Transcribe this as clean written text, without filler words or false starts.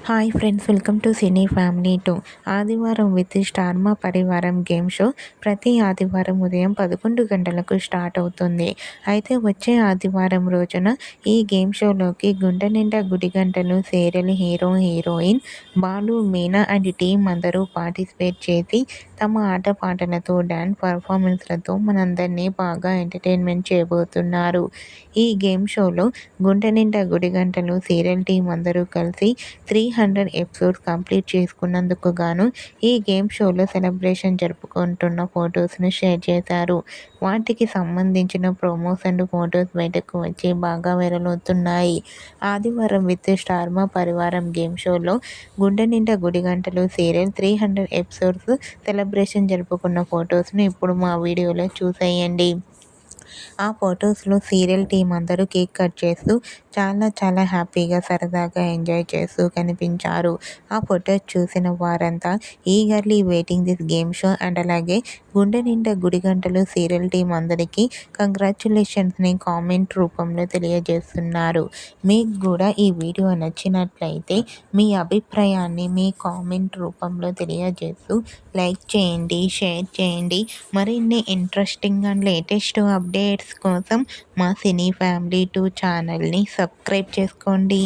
Hi friends, welcome to cine family 2. ఆదివారం with star మా పరివారం గేమ్ షో ప్రతి ఆదివారం ఉదయం 11 గంటలకు స్టార్ట్ అవుతుంది. అయితే వచ్చే ఆదివారం రోజున ఈ గేమ్ షోలోకి గుండె నిండా గుడి గంటలు serial hero heroine Balu, Meena and team అందరూ పార్టిసిపేట్ చేసి తమ ఆటపాటలతో డ్యాన్స్ పర్ఫార్మెన్స్లతో మనందరినీ బాగా ఎంటర్టైన్మెంట్ చేయబోతున్నారు. ఈ గేమ్ షోలో గుండె నిండా గుడి గంటలు సీరియల్ టీం అందరూ కలిసి 300 ఎపిసోడ్స్ కంప్లీట్ చేసుకున్నందుకు గాను ఈ గేమ్ షోలో సెలబ్రేషన్ జరుపుకుంటున్న ఫొటోస్ను షేర్ చేశారు. వాటికి సంబంధించిన ప్రోమోస్ అండ్ ఫొటోస్ బయటకు వచ్చి బాగా వైరల్ అవుతున్నాయి. ఆదివారం విత్ స్టార్ మా పరివారం గేమ్ షోలో గుండె నిండా గుడి గంటలు సీరియల్ 300 ఎపిసోడ్స్ సెలబ్రేషన్ జరుపుకున్న ఫొటోస్ను ఇప్పుడు మా వీడియోలో చూసేయండి. ఆ ఫొటోస్లో సీరియల్ టీం అందరూ కేక్ కట్ చేస్తూ చాలా హ్యాపీగా సరదాగా ఎంజాయ్ చేస్తూ కనిపించారు. ఆ ఫొటోస్ చూసిన వారంతా eagerly waiting this game show and అలాగే గుండె నిండా గుడి గంటలు సీరియల్ టీం అందరికీ కంగ్రాచ్యులేషన్స్ని కామెంట్ రూపంలో తెలియజేస్తున్నారు. మీకు కూడా ఈ వీడియో నచ్చినట్లయితే మీ అభిప్రాయాన్ని మీ కామెంట్ రూపంలో తెలియజేస్తూ లైక్ చేయండి, షేర్ చేయండి. మరిన్ని ఇంట్రెస్టింగ్ అండ్ లేటెస్ట్ అప్డేట్స్ కోసం మా సినీ ఫ్యామిలీ 2 ఛానల్ని సబ్స్క్రైబ్ చేసుకోండి.